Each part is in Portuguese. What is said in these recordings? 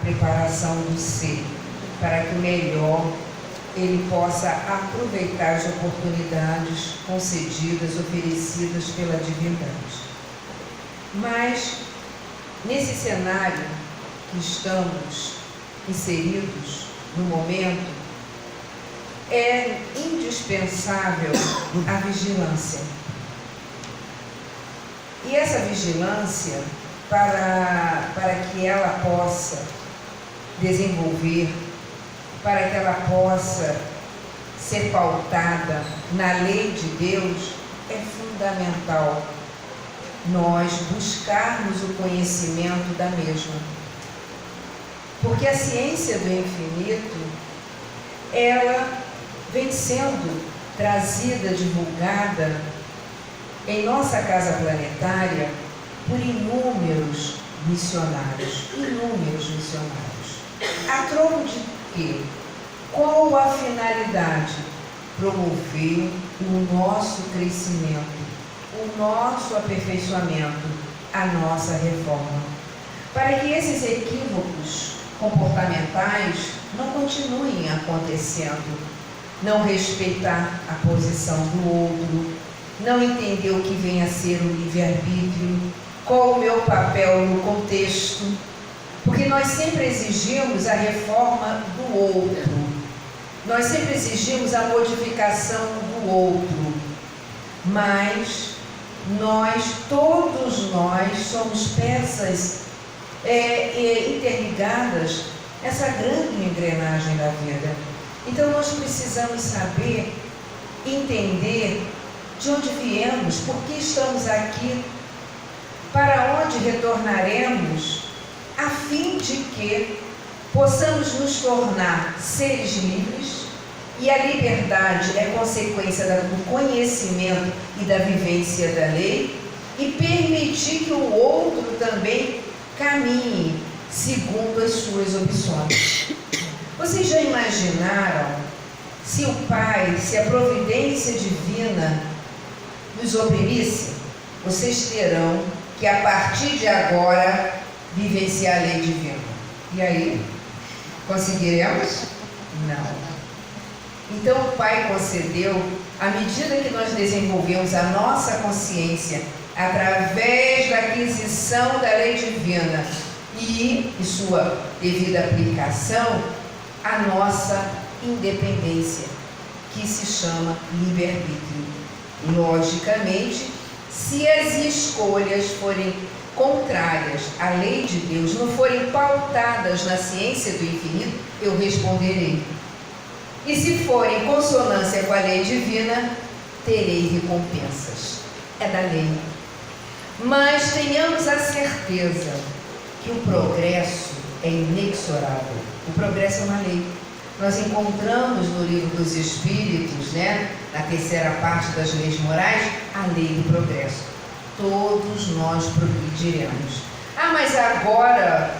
preparação do ser, para que o melhor ele possa aproveitar as oportunidades concedidas, oferecidas pela divindade. Mas, nesse cenário que estamos inseridos no momento, é indispensável a vigilância. E essa vigilância, para que ela possa desenvolver, para que ela possa ser pautada na lei de Deus, é fundamental nós buscarmos o conhecimento da mesma. Porque a ciência do infinito, ela vem sendo trazida, divulgada em nossa casa planetária por inúmeros missionários. A troco de quê? Qual a finalidade? Promover o nosso crescimento, o nosso aperfeiçoamento, a nossa reforma, para que esses equívocos comportamentais não continuem acontecendo. Não respeitar a posição do outro, não entender o que vem a ser o livre-arbítrio, qual o meu papel no contexto, porque nós sempre exigimos a reforma do outro, nós sempre exigimos a modificação do outro, mas todos nós somos peças interligadas nessa grande engrenagem da vida. Então nós precisamos saber, entender de onde viemos, por que estamos aqui, para onde retornaremos, a fim de que possamos nos tornar seres livres, e a liberdade é consequência do conhecimento e da vivência da lei, e permitir que o outro também caminhe segundo as suas opções. Vocês já imaginaram se o Pai, se a providência divina nos oprimisse? Vocês terão que, a partir de agora, vivenciar a lei divina. E aí? Conseguiremos? Não. Então o Pai concedeu, à medida que nós desenvolvemos a nossa consciência, através da aquisição da lei divina e sua devida aplicação, a nossa independência, que se chama livre-arbítrio. Logicamente, se as escolhas forem contrárias à lei de Deus, não forem pautadas na ciência do infinito, eu responderei. E se forem em consonância com a lei divina, terei recompensas. É da lei. Mas tenhamos a certeza que o progresso é inexorável. O progresso é uma lei. Nós encontramos no Livro dos Espíritos, na terceira parte das leis morais, a lei do progresso. Todos nós progrediremos. Mas agora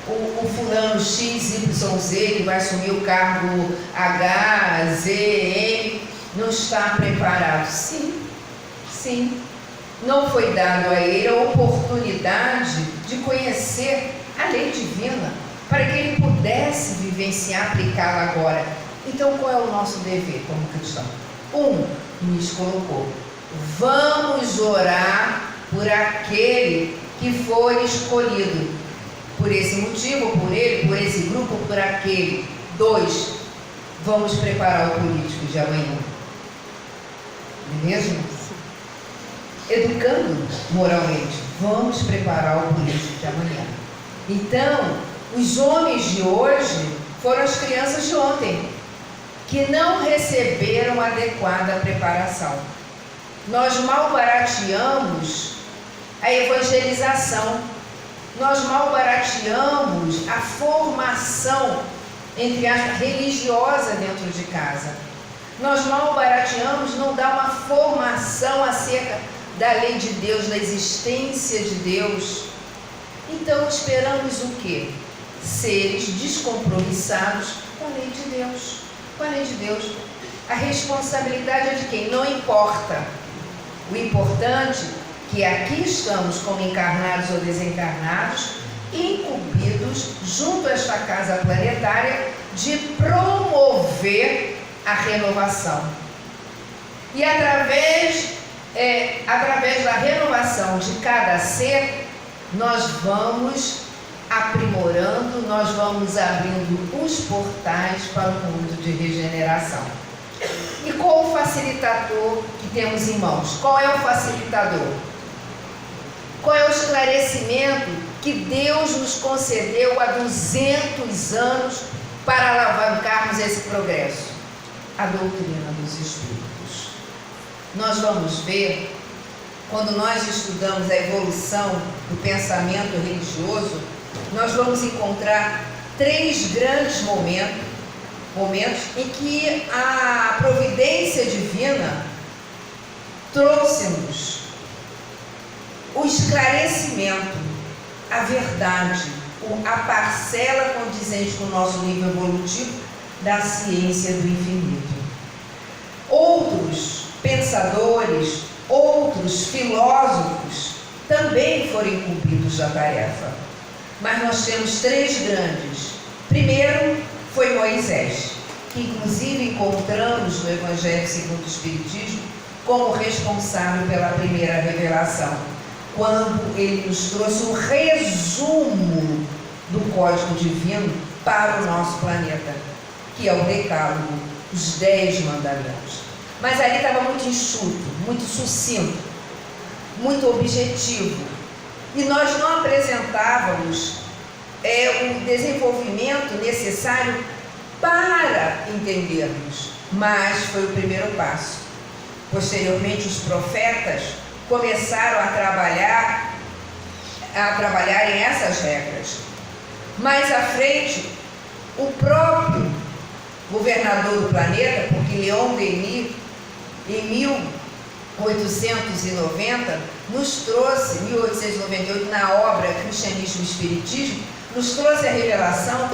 o fulano XYZ, que vai assumir o cargo HZM, não está preparado. Sim. Não foi dado a ele a oportunidade de conhecer a lei divina, para que ele pudesse vivenciar, aplicá-la agora. Então, qual é o nosso dever como cristão? Nos colocou: vamos orar por aquele que for escolhido, por esse motivo, por ele, por esse grupo, por aquele. 2, vamos preparar o político de amanhã. Não é mesmo? Educando moralmente, vamos preparar o político de amanhã. Então, os homens de hoje foram as crianças de ontem, que não receberam adequada preparação. Nós mal barateamos a evangelização, nós mal barateamos a formação, entre aspas, religiosa dentro de casa. Nós mal barateamos não dar uma formação acerca da lei de Deus, da existência de Deus. Então esperamos o quê? Seres descompromissados com a lei de Deus. Com a lei de Deus. A responsabilidade é de quem? Não importa. O importante é que aqui estamos como encarnados ou desencarnados, incumbidos incumbidos, junto a esta casa planetária, de promover a renovação. E através da renovação de cada ser, nós vamos aprimorando, nós vamos abrindo os portais para o mundo de regeneração. E qual o facilitador que temos em mãos? Qual é o facilitador? Qual é o esclarecimento que Deus nos concedeu há 200 anos para alavancarmos esse progresso? A doutrina dos Espíritos. Nós vamos ver, quando nós estudamos a evolução do pensamento religioso, nós vamos encontrar 3 grandes momentos em que a providência divina trouxe-nos o esclarecimento, a verdade, a parcela condizente com o nosso nível evolutivo da ciência do infinito. Outros pensadores, outros filósofos também foram incumbidos da tarefa. Mas nós temos 3 grandes. Primeiro foi Moisés, que inclusive encontramos no Evangelho segundo o Espiritismo como responsável pela primeira revelação, quando ele nos trouxe um resumo do código divino para o nosso planeta, que é o Decálogo, os 10 mandamentos. Mas ali estava muito enxuto, muito sucinto, muito objetivo. E nós não apresentávamos o desenvolvimento necessário para entendermos, mas foi o primeiro passo. Posteriormente, os profetas começaram a trabalhar em essas regras. Mais à frente, o próprio governador do planeta, porque Leon Denis, em 1890, nos trouxe, 1898, na obra Cristianismo e Espiritismo, nos trouxe a revelação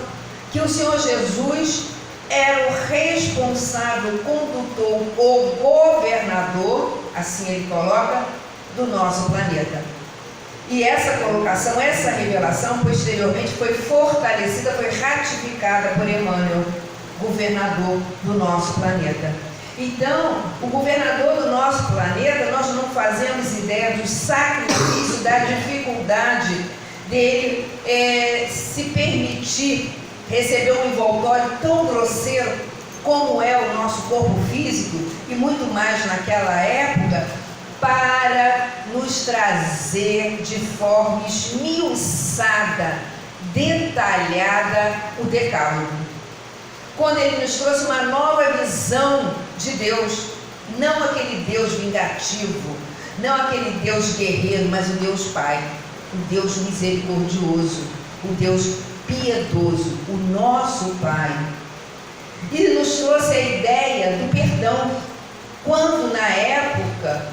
que o Senhor Jesus era o responsável, condutor, o governador, assim ele coloca, do nosso planeta. E essa colocação, essa revelação, posteriormente foi fortalecida, foi ratificada por Emmanuel, governador do nosso planeta. Então, o governador do nosso planeta, nós não fazemos ideia do sacrifício, da dificuldade dele se permitir receber um envoltório tão grosseiro como é o nosso corpo físico, e muito mais naquela época, para nos trazer de forma esmiuçada, detalhada, o Decálogo. Quando ele nos trouxe uma nova visão de Deus, não aquele Deus vingativo, não aquele Deus guerreiro, mas o Deus Pai, o Deus misericordioso, o Deus piedoso, o nosso Pai. E ele nos trouxe a ideia do perdão, quando na época,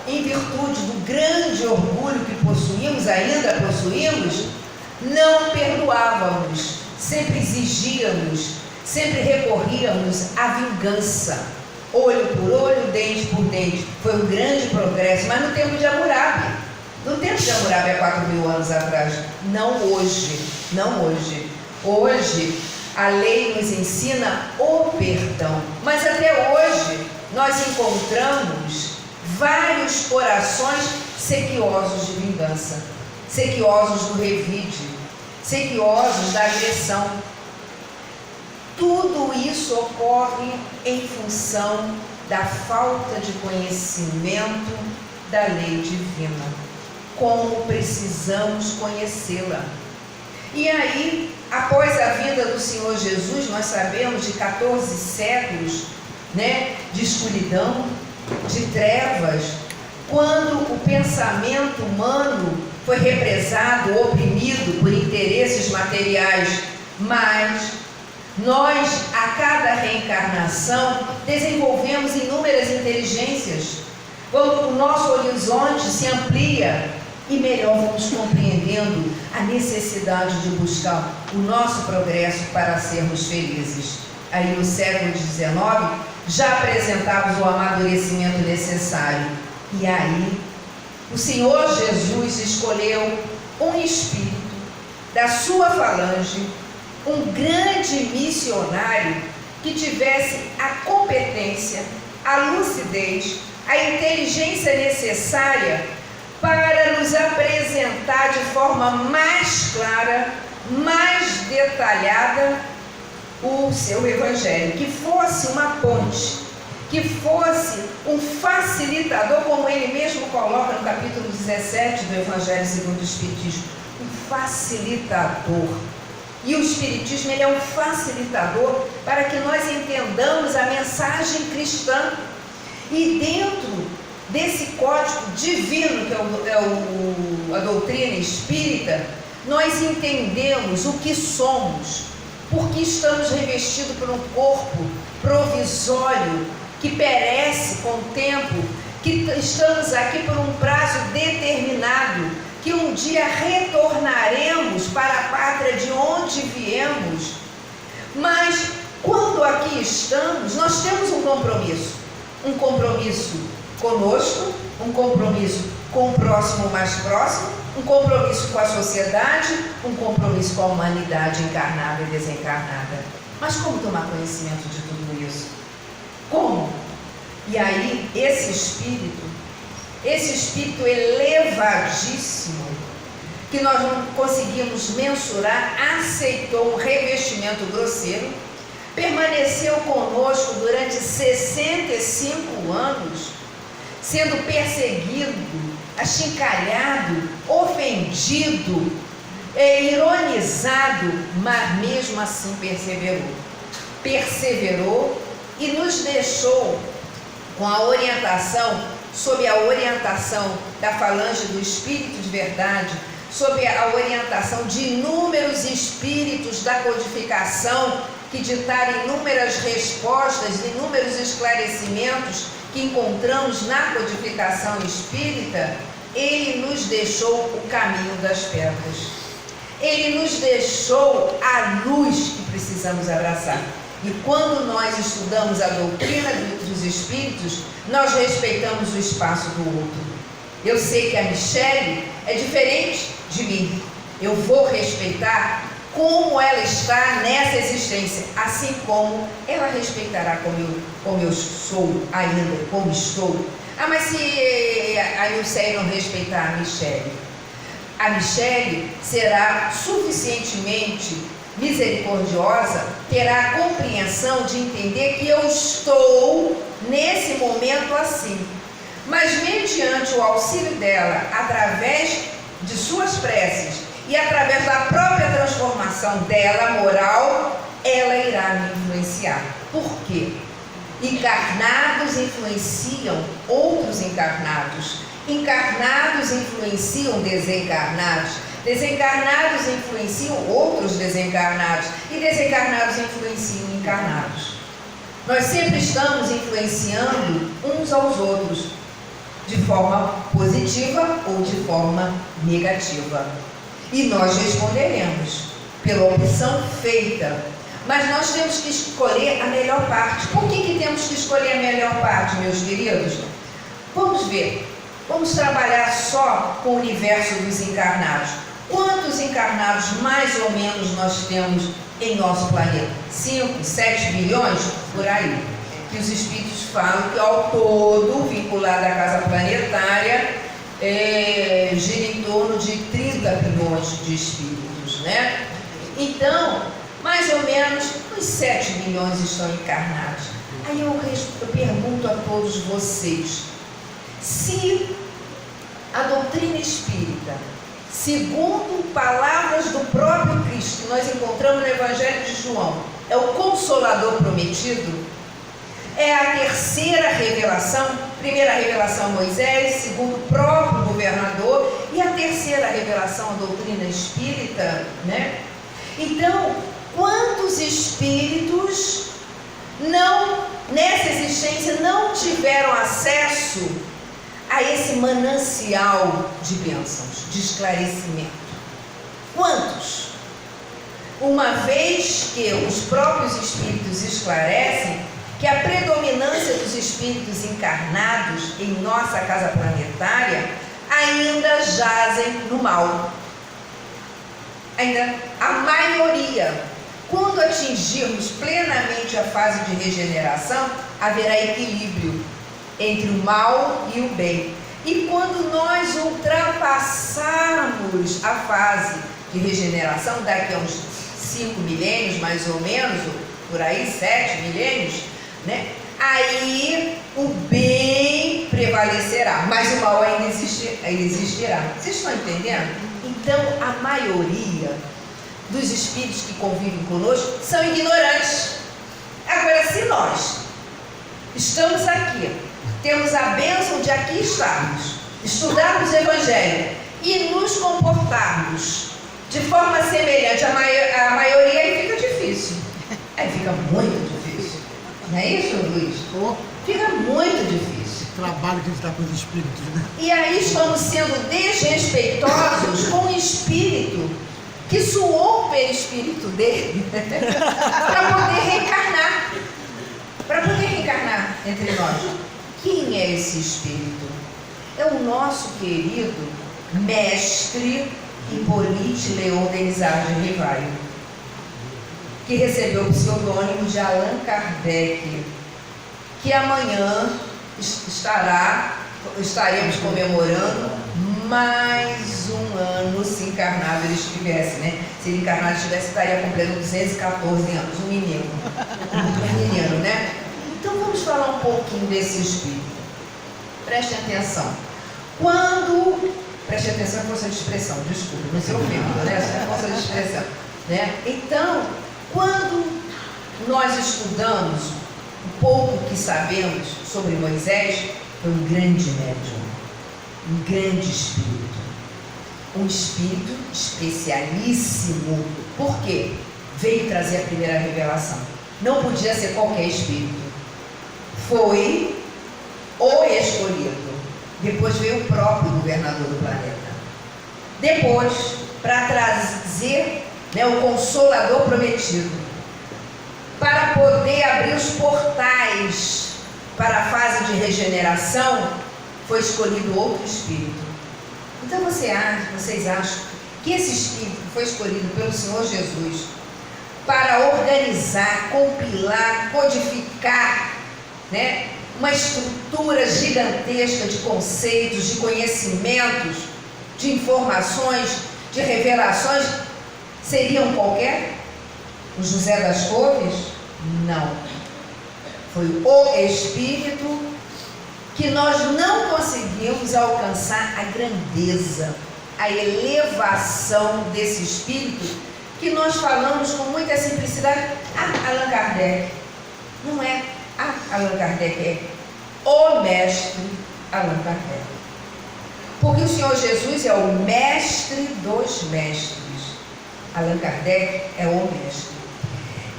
em virtude do grande orgulho que possuímos, ainda possuímos, não perdoávamos, sempre exigíamos, sempre recorríamos à vingança, olho por olho, dente por dente. Foi um grande progresso, mas no tempo de Hammurabi. No tempo de Hammurabi, há 4.000 anos atrás. Não hoje, não hoje. Hoje, a lei nos ensina o perdão. Mas até hoje, nós encontramos vários corações sequiosos de vingança, sequiosos do revide, sequiosos da agressão. Tudo isso ocorre em função da falta de conhecimento da lei divina. Como precisamos conhecê-la. E aí, após a vinda do Senhor Jesus, nós sabemos de 14 séculos, de escuridão, de trevas, quando o pensamento humano foi represado, oprimido por interesses materiais, mas nós, a cada reencarnação, desenvolvemos inúmeras inteligências. O nosso horizonte se amplia e melhor vamos compreendendo a necessidade de buscar o nosso progresso para sermos felizes. Aí no século XIX, já apresentávamos o amadurecimento necessário. E aí, o Senhor Jesus escolheu um espírito da sua falange um grande missionário que tivesse a competência, a lucidez, a inteligência necessária para nos apresentar de forma mais clara, mais detalhada o seu evangelho, que fosse uma ponte, que fosse um facilitador, como ele mesmo coloca no capítulo 17 do Evangelho segundo o Espiritismo, um facilitador. E o Espiritismo, ele é um facilitador para que nós entendamos a mensagem cristã. E dentro desse código divino, que é a doutrina espírita, nós entendemos o que somos, porque estamos revestidos por um corpo provisório, que perece com o tempo, que estamos aqui por um prazo determinado, que um dia retornaremos para a pátria de onde viemos. Mas quando aqui estamos, nós temos um compromisso conosco, um compromisso com o próximo mais próximo, um compromisso com a sociedade, um compromisso com a humanidade encarnada e desencarnada. Mas como tomar conhecimento de tudo isso? Como? E aí, esse espírito elevadíssimo, que nós não conseguimos mensurar, aceitou um revestimento grosseiro, permaneceu conosco durante 65 anos, sendo perseguido, achincalhado, ofendido, ironizado, mas mesmo assim perseverou e nos deixou com a orientação, sob a orientação da falange do Espírito de Verdade, sob a orientação de inúmeros espíritos da codificação que ditaram inúmeras respostas, inúmeros esclarecimentos que encontramos na codificação espírita. Ele nos deixou o caminho das pedras. Ele nos deixou a luz que precisamos abraçar. E quando nós estudamos a doutrina dos espíritos, nós respeitamos o espaço do outro. Eu sei que a Michele é diferente de mim. Eu vou respeitar como ela está nessa existência, assim como ela respeitará como eu sou ainda, como estou. Ah, mas se a Nilceia não respeitar a Michele será suficientemente misericordiosa, terá a compreensão de entender que eu estou nesse momento assim. Mas mediante o auxílio dela, através de suas preces e através da própria transformação dela moral, ela irá me influenciar. Por quê? Encarnados influenciam outros encarnados, encarnados influenciam desencarnados, desencarnados influenciam outros desencarnados e desencarnados influenciam encarnados. Nós sempre estamos influenciando uns aos outros, de forma positiva ou de forma negativa. E nós responderemos pela opção feita. Mas nós temos que escolher a melhor parte. Por que temos que escolher a melhor parte, meus queridos? Vamos ver. Vamos trabalhar só com o universo dos encarnados. Quantos encarnados mais ou menos nós temos em nosso planeta? 5, 7 bilhões? Por aí. Que os espíritos falam que ao todo, vinculado à casa planetária, gira em torno de 30 bilhões de espíritos, né? Então, mais ou menos, uns 7 bilhões estão encarnados. Aí eu pergunto a todos vocês, se a doutrina espírita, segundo palavras do próprio Cristo, que nós encontramos no Evangelho de João, é o Consolador prometido, é a terceira revelação, primeira revelação Moisés, segundo o próprio governador, e a terceira revelação a doutrina espírita, né? Então, quantos espíritos nessa existência não tiveram acesso a esse manancial de bênçãos, de esclarecimento? Quantos? Uma vez que os próprios espíritos esclarecem que a predominância dos espíritos encarnados em nossa casa planetária ainda jazem no mal. ainda a maioria. Quando atingirmos plenamente a fase de regeneração, haverá equilíbrio entre o mal e o bem. E quando nós ultrapassarmos a fase de regeneração, daqui a uns 5 milênios, mais ou menos, por aí, 7 milênios, né? Aí o bem prevalecerá, mas o mal ainda existirá. Vocês estão entendendo? Então, a maioria dos espíritos que convivem conosco são ignorantes. Agora, se nós estamos aqui, temos a bênção de aqui estarmos, estudarmos o Evangelho e nos comportarmos de forma semelhante à maioria, aí fica difícil. Aí fica muito difícil. Não é isso, Luiz? Fica muito difícil. O trabalho que a gente dá com os espíritos, né? E aí estamos sendo desrespeitosos com o espírito que suou o perispírito dele para poder reencarnar. Para poder reencarnar entre nós. Quem é esse espírito? É o nosso querido mestre Hippolyte Léon Denisard de Rivail, que recebeu o pseudônimo de Allan Kardec, que amanhã estaremos comemorando mais um ano, se encarnado ele estivesse, né? Se ele encarnado estivesse, estaria completando 214 anos, um menino, né? Então vamos falar um pouquinho desse espírito. Prestem atenção. Preste atenção à força de expressão, desculpa, não se ofenda, né? Essa é a força de expressão, né? Então, quando nós estudamos um pouco que sabemos sobre Moisés, foi um grande médium, um grande espírito, um espírito especialíssimo. Por quê? Veio trazer a primeira revelação. Não podia ser qualquer espírito. Foi o escolhido. Depois veio o próprio governador do planeta. Depois, para trazer, né, o Consolador prometido, para poder abrir os portais para a fase de regeneração, foi escolhido outro espírito. Então vocês acham que esse espírito foi escolhido pelo Senhor Jesus para organizar, compilar, codificar, né, uma estrutura gigantesca de conceitos, de conhecimentos, de informações, de revelações? Seriam qualquer? O José das Couves? Não. Foi o Espírito que nós não conseguimos alcançar a grandeza, a elevação desse Espírito que nós falamos com muita simplicidade. Allan Kardec. Não é Allan Kardec, é o mestre Allan Kardec. Porque o Senhor Jesus é o mestre dos mestres. Allan Kardec é o mestre.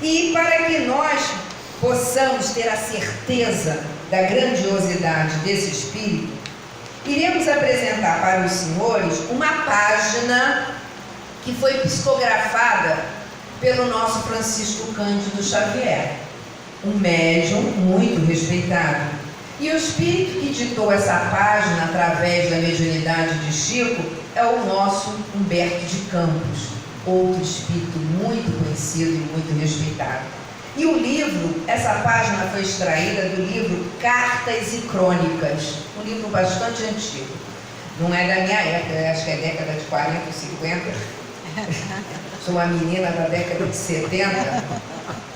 E para que nós possamos ter a certeza da grandiosidade desse Espírito, iremos apresentar para os senhores uma página que foi psicografada pelo nosso Francisco Cândido Xavier, um médium muito respeitado. E o espírito que ditou essa página através da mediunidade de Chico é o nosso Humberto de Campos, outro espírito muito conhecido e muito respeitado. E o livro, essa página foi extraída do livro Cartas e Crônicas, um livro bastante antigo. Não é da minha época, acho que é década de 40, 50. Sou uma menina da década de 70.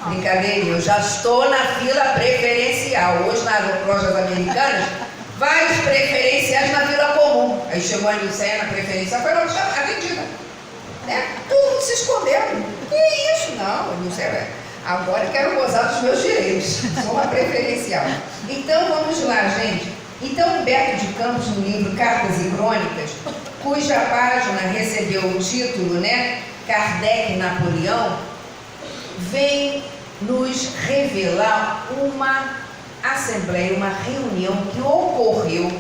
Brincadeirinha, eu já estou na fila preferencial. Hoje nas lojas americanas, vários preferenciais na fila comum. Aí chegou a Nilceia na preferencial, foi logo atendida. Tudo se escondendo. Que isso? Não, a Nilceia, agora eu quero gozar dos meus direitos. Sou uma preferencial. Então vamos lá, gente. Então Humberto de Campos, no livro Cartas e Crônicas, cuja página recebeu o título, né, Kardec e Napoleão, vem nos revelar uma assembleia, uma reunião que ocorreu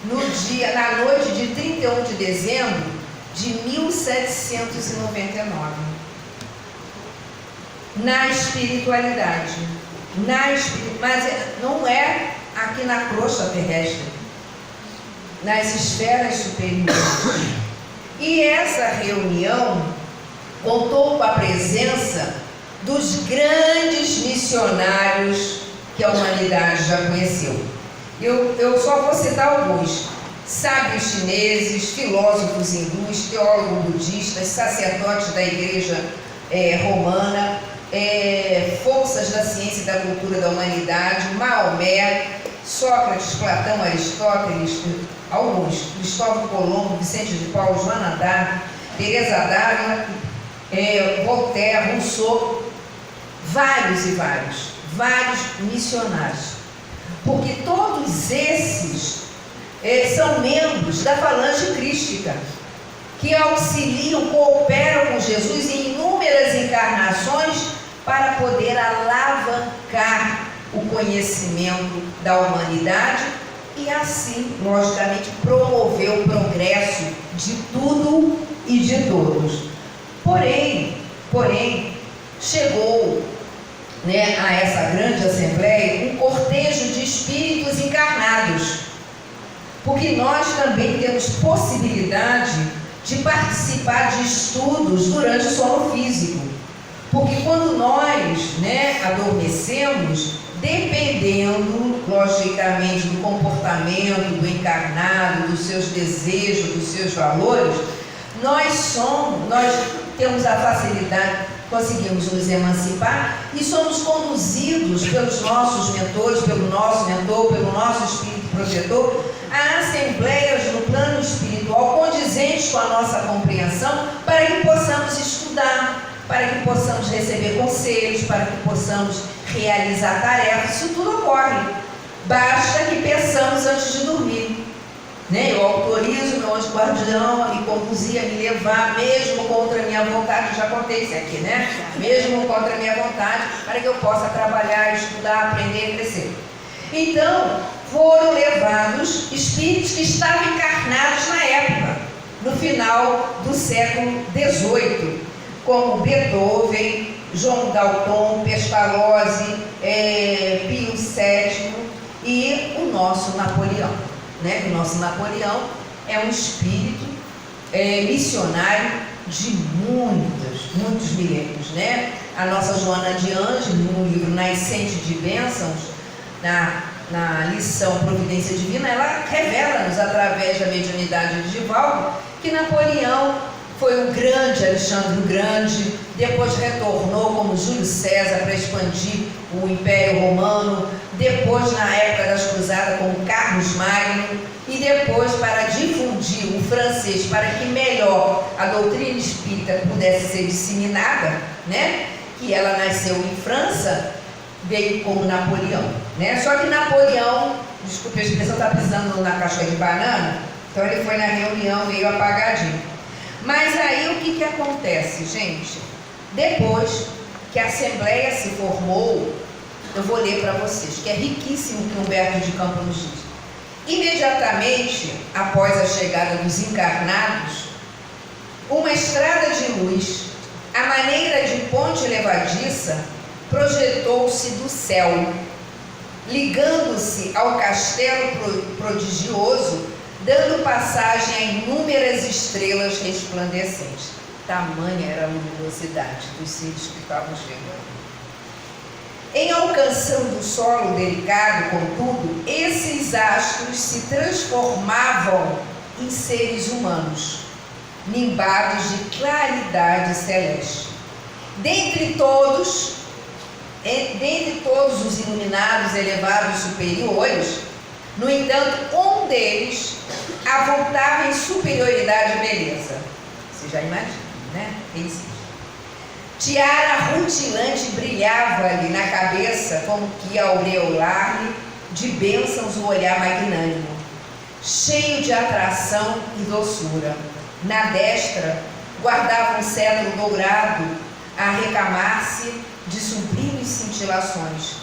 na noite de 31 de dezembro de 1799. Na espiritualidade, mas não é aqui na crosta terrestre, nas esferas superiores. E essa reunião contou com a presença dos grandes missionários que a humanidade já conheceu. Eu só vou citar alguns: sábios chineses, filósofos hindus, teólogos budistas, sacerdotes da igreja romana, forças da ciência e da cultura da humanidade, Maomé, Sócrates, Platão, Aristóteles, alguns, Cristóvão Colombo, Vicente de Paulo, Joana d'Arc, Teresa d'Ávila, Voltaire, Rousseau, vários missionários, porque todos esses são membros da falange crística, que auxiliam, cooperam com Jesus em inúmeras encarnações para poder alavancar o conhecimento da humanidade e assim, logicamente, promover o progresso de tudo e de todos. Porém, chegou, né, a essa grande assembleia um cortejo de espíritos encarnados, porque nós também temos possibilidade de participar de estudos durante o sono físico, porque quando nós, né, adormecemos, dependendo, logicamente, do comportamento do encarnado, dos seus desejos, dos seus valores, nós temos a facilidade, conseguimos nos emancipar e somos conduzidos pelos nossos mentores, pelo nosso mentor, pelo nosso espírito protetor, a assembleias no plano espiritual condizentes com a nossa compreensão, para que possamos estudar, para que possamos receber conselhos, para que possamos realizar tarefas. Isso tudo ocorre, basta que peçamos antes de dormir, né? Eu autorizo meu anjo guardião a me conduzir, a me levar, mesmo contra a minha vontade. Já contei isso aqui, né? Mesmo contra a minha vontade, para que eu possa trabalhar, estudar, aprender e crescer. Então, foram levados espíritos que estavam encarnados na época, no final do século XVIII, como Beethoven, João Dalton, Pestalozzi, Pio VII e o nosso Napoleão, né? O nosso Napoleão é um espírito missionário de muitos milênios, né? A nossa Joana de Ângeles, no livro Nascente de Bênçãos, na lição Providência Divina, ela revela-nos, através da mediunidade de Divaldo, que Napoleão foi o grande Alexandre o Grande, depois retornou como Júlio César para expandir o Império Romano, depois, na época das Cruzadas, como Carlos Magno, e depois, para difundir o francês, para que melhor a doutrina espírita pudesse ser disseminada, né? Que ela nasceu em França, veio como Napoleão, né? Só que Napoleão, desculpe a expressão, está pisando na casca de banana, então ele foi na reunião, veio apagadinho. Mas aí o que acontece, gente? Depois que a Assembleia se formou, eu vou ler para vocês, que é riquíssimo o que Humberto de Campos nos diz. Imediatamente após a chegada dos encarnados, uma estrada de luz, à maneira de ponte levadiça, projetou-se do céu, ligando-se ao castelo prodigioso, dando passagem a inúmeras estrelas resplandecentes. Tamanha era a luminosidade dos seres que estavam chegando. Em alcançando o solo delicado, contudo, esses astros se transformavam em seres humanos, nimbados de claridade celeste. Dentre todos os iluminados elevados superiores, no entanto, um deles avultava em superioridade e beleza. Você já imagina, né? Pense. Tiara rutilante brilhava-lhe na cabeça, como que aureolar-lhe de bênçãos o olhar magnânimo, cheio de atração e doçura. Na destra guardava um cetro dourado a recamar-se de sublimes cintilações.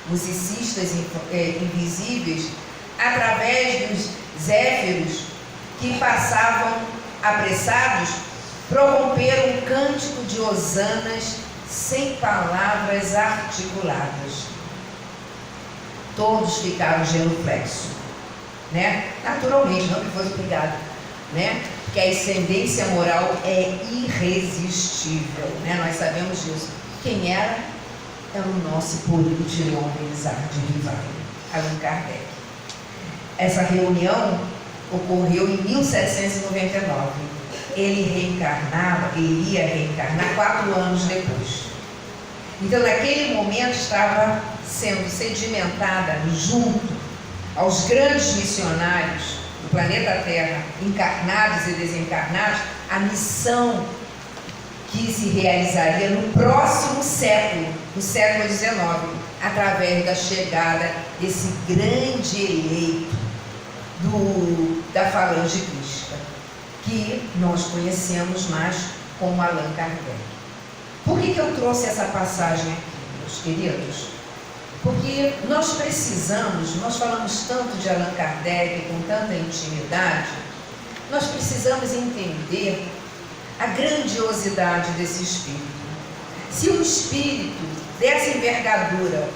Musicistas invisíveis, através dos zéfiros que passavam apressados, prorromperam um cântico de hosanas sem palavras articuladas. Todos ficaram genuflexos, né? Naturalmente, não que fosse obrigado, né? que a ascendência moral é irresistível, né? Nós sabemos disso. Quem era? Era o nosso Hipólito Léon de Rivail, Allan Kardec. Essa reunião ocorreu em 1799. Ele ia reencarnar 4 anos depois. Então, naquele momento, estava sendo sedimentada junto aos grandes missionários do planeta Terra, encarnados e desencarnados, a missão que se realizaria no próximo século, no século XIX, através da chegada desse grande eleito da falange cristã, que nós conhecemos mais como Allan Kardec. Por que eu trouxe essa passagem aqui, meus queridos? Porque nós falamos tanto de Allan Kardec com tanta intimidade, nós precisamos entender a grandiosidade desse espírito. Se um espírito dessa envergadura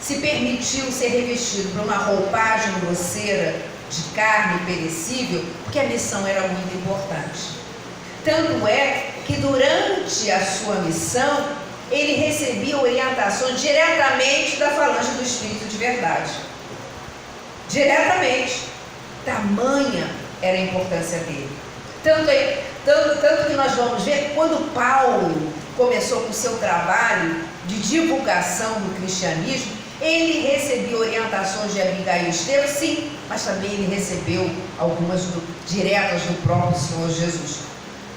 se permitiu ser revestido por uma roupagem grosseira de carne perecível, porque a missão era muito importante. Tanto é que durante a sua missão, ele recebia orientações diretamente da falange do Espírito de Verdade. Diretamente. Tamanha era a importância dele. Tanto que nós vamos ver, quando Paulo começou com o seu trabalho de divulgação do cristianismo, ele recebeu orientações de Abigail e Estevão, sim, mas também ele recebeu algumas diretas do próprio Senhor Jesus.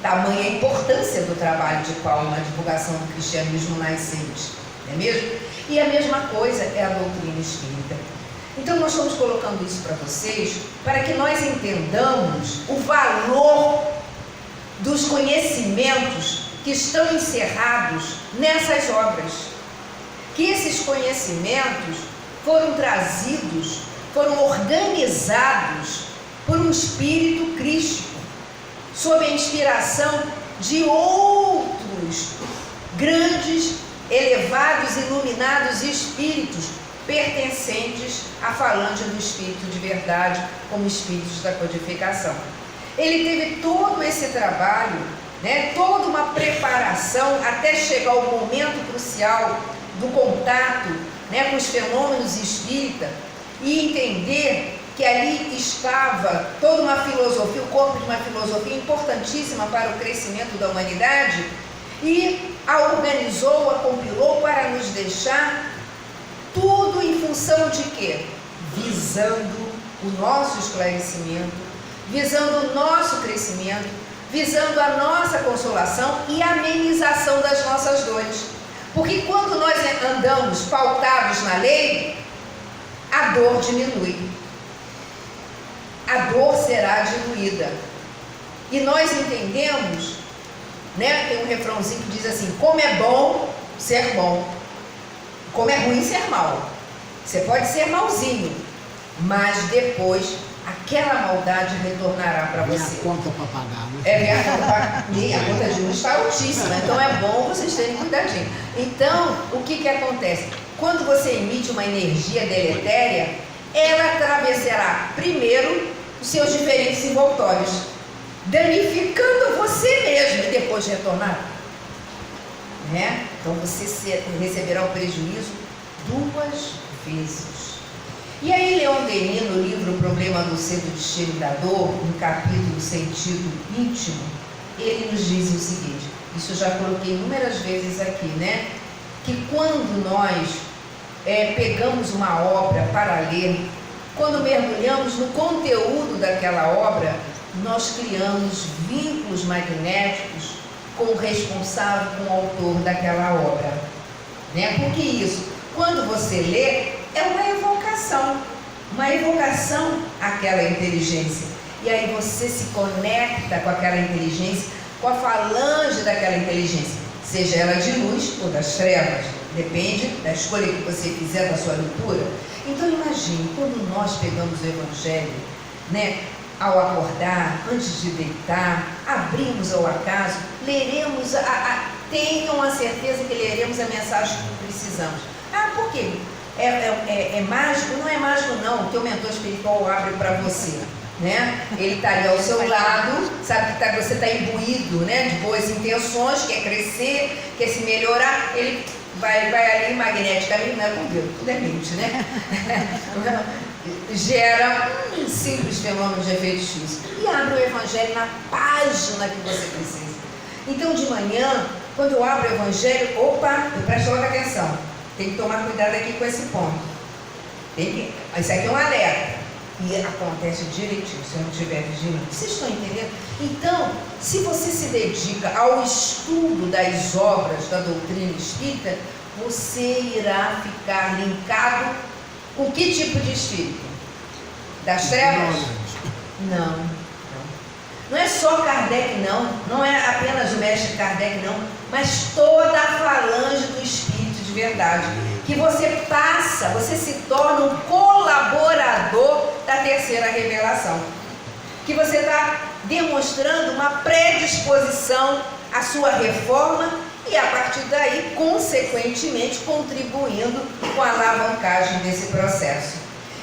Tamanha a importância do trabalho de Paulo na divulgação do cristianismo nascente, não é mesmo? E a mesma coisa é a doutrina espírita. Então nós estamos colocando isso para vocês, para que nós entendamos o valor dos conhecimentos que estão encerrados nessas obras. Que esses conhecimentos foram trazidos, foram organizados por um espírito crístico, sob a inspiração de outros grandes, elevados, iluminados espíritos pertencentes à falange do Espírito de Verdade, como espíritos da codificação. Ele teve todo esse trabalho, né, toda uma preparação até chegar ao momento crucial do contato, né, com os fenômenos espíritas e entender que ali estava toda uma filosofia, o corpo de uma filosofia importantíssima para o crescimento da humanidade, e a organizou, a compilou para nos deixar tudo em função de quê? Visando o nosso esclarecimento, visando o nosso crescimento, visando a nossa consolação e a amenização das nossas dores. Porque quando nós andamos pautados na lei, a dor diminui. A dor será diluída. E nós entendemos, né? Tem um refrãozinho que diz assim: como é bom ser bom, como é ruim ser mal. Você pode ser malzinho, mas depois aquela maldade retornará para você. A conta para pagar, né? A conta de luz está altíssima, então é bom vocês terem cuidadinho. Então, o que acontece? Quando você emite uma energia deletéria, ela atravessará primeiro os seus diferentes envoltórios, danificando você mesmo e depois retornar. Né? Então você receberá o prejuízo 2 vezes. E aí Leon Denis, no livro O Problema do Ser, do Destino e da Dor, no capítulo Sentido Íntimo, ele nos diz o seguinte, isso eu já coloquei inúmeras vezes aqui, né? Que quando nós pegamos uma obra para ler, quando mergulhamos no conteúdo daquela obra, nós criamos vínculos magnéticos com o responsável, com o autor daquela obra. Né? Por que isso? Quando você lê, é uma evocação àquela inteligência. E aí você se conecta com aquela inteligência, com a falange daquela inteligência, seja ela de luz ou das trevas, depende da escolha que você fizer da sua leitura. Então imagine, quando nós pegamos o Evangelho, né, ao acordar, antes de deitar, abrimos ao acaso, leremos, tenham a certeza que leremos a mensagem que precisamos. Por quê? É mágico? Não é mágico não, o teu mentor espiritual abre para você. né? Ele está ali ao seu lado, sabe que você está imbuído, né, de boas intenções, quer crescer, quer se melhorar, ele vai ali magneticamente, não é com Deus, tudo é mente, né? Gera um simples fenômeno de efeitos físicos e abre o Evangelho na página que você precisa. Então, de manhã, quando eu abro o Evangelho, eu presto logo atenção, tem que tomar cuidado aqui com esse ponto. Isso aqui é um alerta e acontece direitinho se eu não estiver vigilante. Vocês estão entendendo? Então, se você se dedica ao estudo das obras da doutrina espírita, você irá ficar linkado com que tipo de espírito? Das trevas? Não. Não é só Kardec, não é apenas o mestre Kardec, não, mas toda a falange do espírito de verdade. Que você se torna um colaborador da terceira revelação. Que você está demonstrando uma predisposição à sua reforma e a partir daí, consequentemente, contribuindo com a alavancagem desse processo.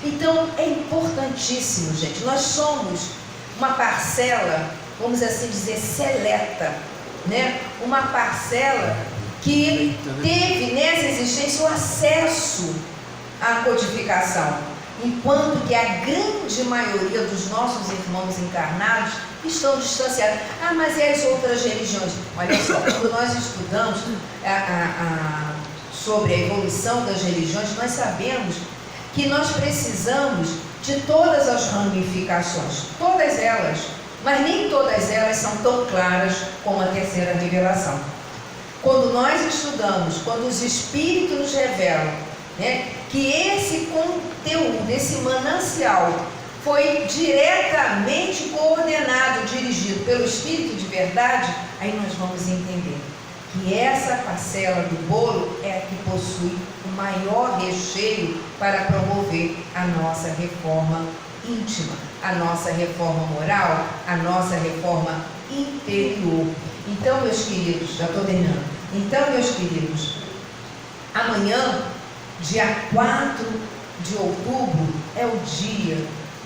Então, é importantíssimo, gente, nós somos uma parcela, vamos assim dizer, seleta, né? Uma parcela que teve nessa existência o acesso à codificação, enquanto que a grande maioria dos nossos irmãos encarnados estão distanciados. Ah, mas e as outras religiões? Olha só, quando nós estudamos sobre a evolução das religiões, nós sabemos que nós precisamos de todas as ramificações, todas elas, mas nem todas elas são tão claras como a terceira revelação. Quando nós estudamos, quando os Espíritos nos revelam, né, que esse conteúdo, esse manancial, foi diretamente coordenado, dirigido pelo Espírito de verdade, aí nós vamos entender que essa parcela do bolo é a que possui o maior recheio para promover a nossa reforma íntima, a nossa reforma moral, a nossa reforma interior. Então, meus queridos, já estou terminando. Então, meus queridos, amanhã, dia 4 de outubro, é o dia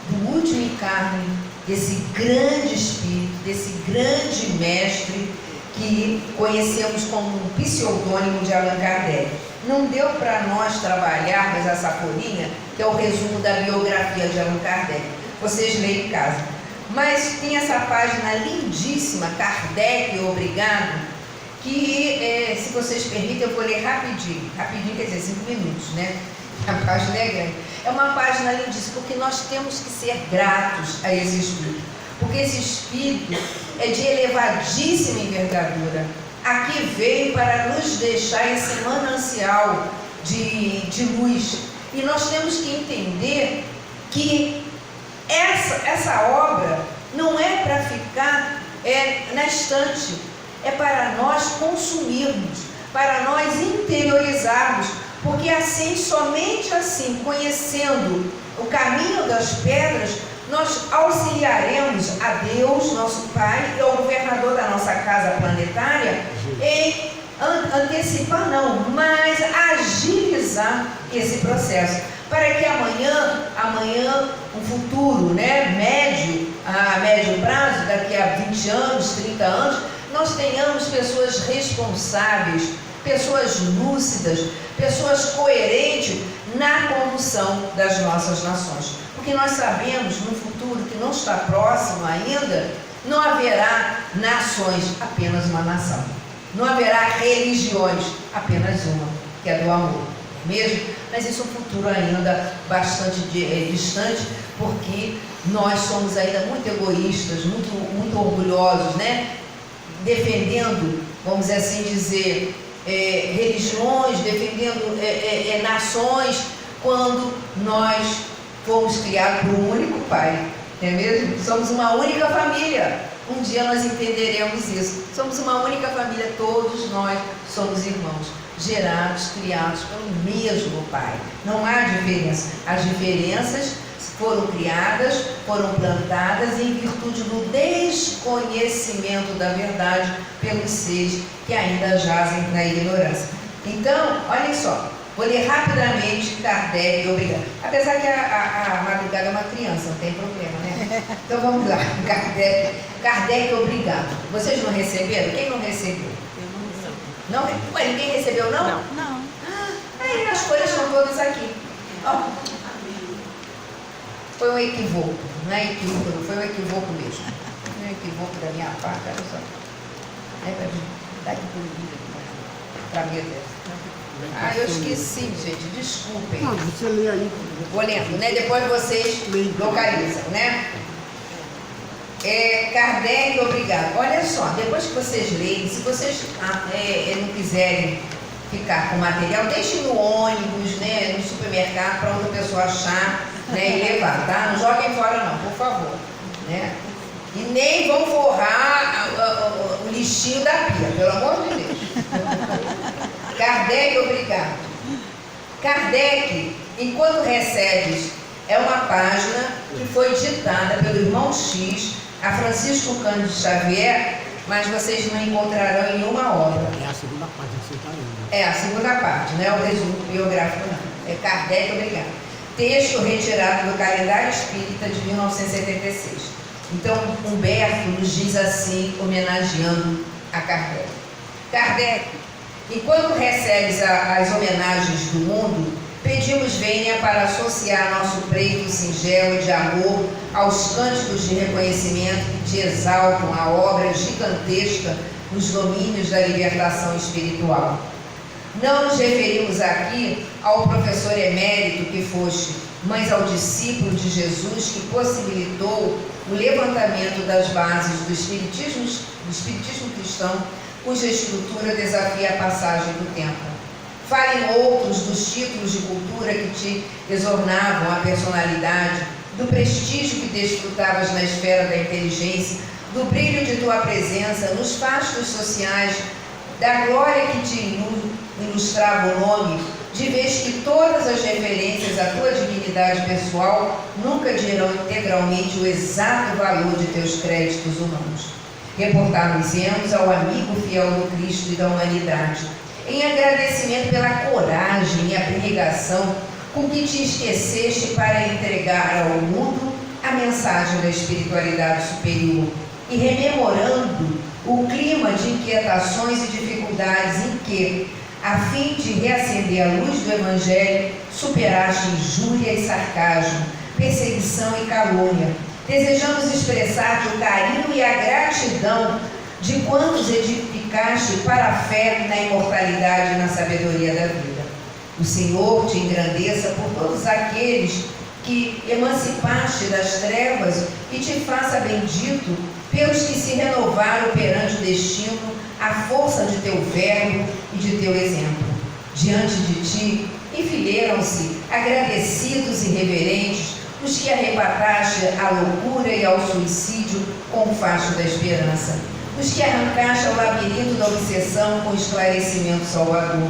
do último encarne desse grande espírito, desse grande mestre que conhecemos como um pseudônimo de Allan Kardec. Não deu para nós trabalharmos essa folhinha, que é o resumo da biografia de Allan Kardec. Vocês leem em casa. Mas tem essa página lindíssima, Kardec, obrigado, que, se vocês permitem, eu vou ler rapidinho. Rapidinho quer dizer 5 minutos, né? A página é grande. É uma página lindíssima, porque nós temos que ser gratos a esse espírito. Porque esse espírito é de elevadíssima envergadura. Aqui veio para nos deixar esse manancial de luz. E nós temos que entender que essa obra não é para ficar na estante, é para nós consumirmos, para nós interiorizarmos, porque assim, somente assim, conhecendo o caminho das pedras, nós auxiliaremos a Deus, nosso Pai, e ao governador da nossa casa planetária em antecipar não, mas agilizar esse processo, para que amanhã, um futuro, né, a médio prazo, daqui a 20 anos, 30 anos, nós tenhamos pessoas responsáveis, pessoas lúcidas, pessoas coerentes na condução das nossas nações. Porque nós sabemos, no futuro que não está próximo ainda, não haverá nações, apenas uma nação. Não haverá religiões, apenas uma, que é do amor. Mesmo? Mas isso é um futuro ainda bastante distante, porque nós somos ainda muito egoístas, muito orgulhosos, né? Defendendo, vamos assim dizer, religiões, defendendo nações, quando nós fomos criados por um único Pai, não é mesmo? Somos uma única família. Um dia nós entenderemos isso. Somos uma única família, todos nós somos irmãos, gerados, criados pelo mesmo Pai. Não há diferença. As diferenças foram criadas, foram plantadas em virtude do desconhecimento da verdade pelos seres que ainda jazem na ignorância. Então, olhem só, vou ler rapidamente Kardec, obrigado. Apesar que a Madrugada é uma criança, não tem problema, né? Então vamos lá, Kardec obrigado. Vocês não receberam? Quem não recebeu? Eu não. Não? Ué, ninguém recebeu não? Não. Aí as folhas estão todas aqui. Ó. Foi um equívoco, não é equívoco, não foi um equívoco mesmo. Foi um equívoco da minha parte, olha só. É para dar aqui para mim. Eu esqueci, gente, desculpem. Não, você lê aí. Vou lendo, né? Depois vocês localizam, né? Kardec, obrigado. Olha só, depois que vocês leem, se vocês não quiserem ficar com o material, deixem no ônibus, né, no supermercado, para outra pessoa achar, né, e levar, tá? Não joguem fora não, por favor, né? E nem vão forrar o lixinho da pia, pelo amor de Deus. Kardec, obrigado. Kardec, enquanto recebes, é uma página que foi ditada pelo irmão X a Francisco Cândido Xavier, mas vocês não encontrarão em nenhuma obra. É a segunda parte que você está lendo. É a segunda parte, não é o resumo biográfico, não. É Kardec, obrigado. Texto retirado do Calendário Espírita de 1976. Então, Humberto nos diz assim, homenageando a Kardec. Kardec, enquanto recebes as homenagens do mundo, pedimos vênia para associar nosso preito singelo de amor aos cânticos de reconhecimento que te exaltam a obra gigantesca nos domínios da libertação espiritual. Não nos referimos aqui ao professor emérito que foste, mas ao discípulo de Jesus que possibilitou o levantamento das bases do espiritismo cristão, cuja estrutura desafia a passagem do tempo. Falem outros dos títulos de cultura que te exornavam a personalidade, do prestígio que desfrutavas na esfera da inteligência, do brilho de tua presença nos fastos sociais, da glória que te ilustrava o nome, de vez que todas as referências à tua dignidade pessoal nunca dirão integralmente o exato valor de teus créditos humanos. Reportar-nos-emos ao amigo fiel do Cristo e da humanidade, em agradecimento pela coragem e abnegação com que te esqueceste para entregar ao mundo a mensagem da espiritualidade superior e rememorando o clima de inquietações e dificuldades em que, a fim de reacender a luz do Evangelho, superaste injúria e sarcasmo, perseguição e calúnia. Desejamos expressar-te o carinho e a gratidão de quantos edificaste para a fé na imortalidade e na sabedoria da vida. O Senhor te engrandeça por todos aqueles que emancipaste das trevas e te faça bendito pelos que se renovaram perante o destino, a força de teu verbo e de teu exemplo. Diante de ti enfileiram-se, agradecidos e reverentes, os que arrebataste à loucura e ao suicídio com o facho da esperança, os que arrancaste ao labirinto da obsessão com esclarecimento salvador,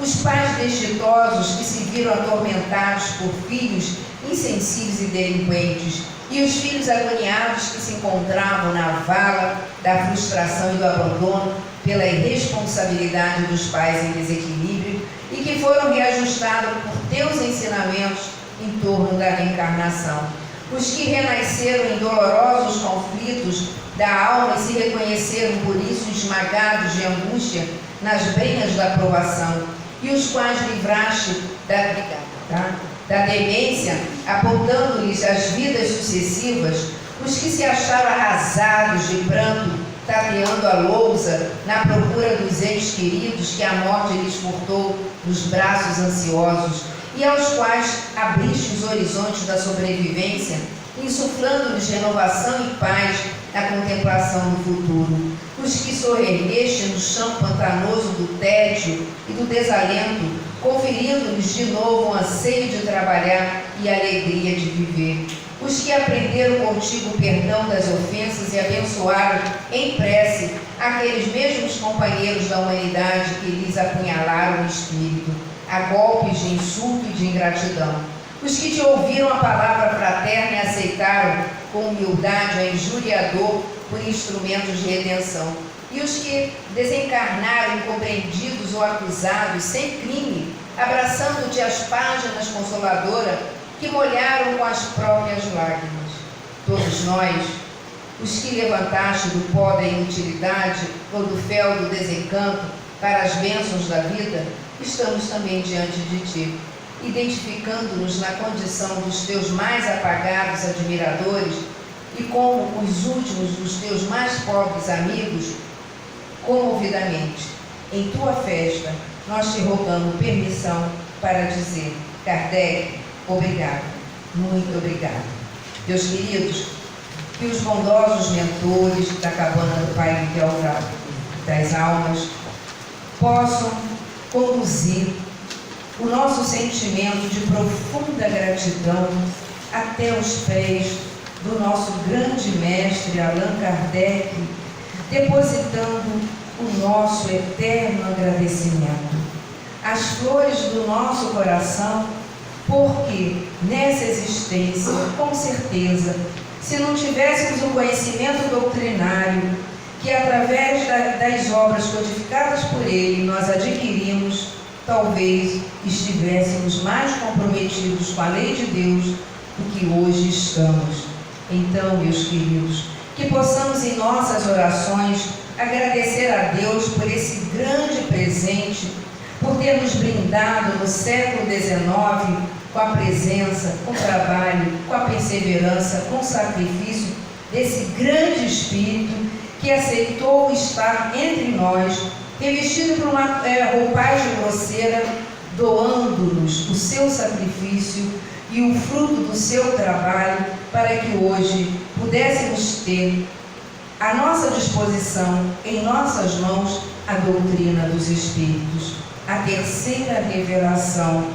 os pais desditosos que se viram atormentados por filhos insensíveis e delinquentes, e os filhos agoniados que se encontravam na vala da frustração e do abandono pela irresponsabilidade dos pais em desequilíbrio e que foram reajustados por teus ensinamentos em torno da reencarnação. Os que renasceram em dolorosos conflitos da alma e se reconheceram por isso esmagados de angústia nas brenhas da provação, e os quais livraste da demência, apontando-lhes as vidas sucessivas, os que se acharam arrasados de pranto, tateando a lousa na procura dos entes queridos que a morte lhes furtou nos braços ansiosos, e aos quais abriste os horizontes da sobrevivência, insuflando-lhes renovação e paz na contemplação do futuro. Os que soergueste no chão pantanoso do tédio e do desalento, conferindo-lhes de novo um anseio de trabalhar e alegria de viver. Os que aprenderam contigo o perdão das ofensas e abençoaram em prece aqueles mesmos companheiros da humanidade que lhes apunhalaram o espírito, a golpes de insulto e de ingratidão. Os que te ouviram a palavra fraterna e aceitaram com humildade a injuriador por instrumentos de redenção. E os que desencarnaram incompreendidos ou acusados sem crime, abraçando-te as páginas consoladoras que molharam com as próprias lágrimas. Todos nós, os que levantaste do pó da inutilidade ou do fel do desencanto para as bênçãos da vida, estamos também diante de Ti, identificando-nos na condição dos Teus mais apagados admiradores e como os últimos dos Teus mais pobres amigos, comovidamente. Em Tua festa, nós te rogamos permissão para dizer: Kardec, obrigado, muito obrigado. Meus queridos, que os bondosos mentores da cabana do Pai Miguel das Almas possam conduzir o nosso sentimento de profunda gratidão até os pés do nosso grande mestre Allan Kardec, depositando o nosso eterno agradecimento, as flores do nosso coração, porque nessa existência, com certeza, se não tivéssemos o conhecimento doutrinário que através das obras codificadas por ele nós adquirimos, talvez estivéssemos mais comprometidos com a lei de Deus do que hoje estamos. Então, meus queridos, que possamos em nossas orações agradecer a Deus por esse grande presente, por ter nos brindado no século XIX com a presença, com o trabalho, com a perseverança, com o sacrifício desse grande Espírito que aceitou estar entre nós, revestido por uma roupagem grosseira, doando-nos o seu sacrifício e o fruto do seu trabalho, para que hoje pudéssemos ter à nossa disposição, em nossas mãos, a doutrina dos Espíritos, a terceira revelação,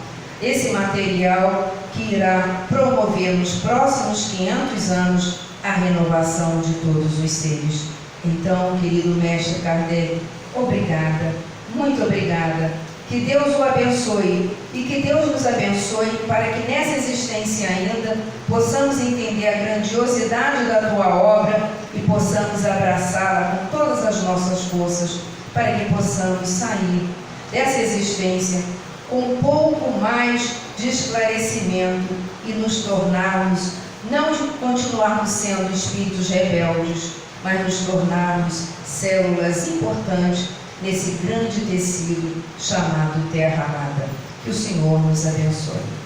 esse material que irá promover nos próximos 500 anos a renovação de todos os seres. Então, querido mestre Kardec, obrigada, muito obrigada. Que Deus o abençoe e que Deus nos abençoe para que nessa existência ainda possamos entender a grandiosidade da tua obra e possamos abraçá-la com todas as nossas forças, para que possamos sair dessa existência com um pouco mais de esclarecimento e nos tornarmos, não continuarmos sendo espíritos rebeldes, mas nos tornarmos células importantes nesse grande tecido chamado Terra Amada. Que o Senhor nos abençoe.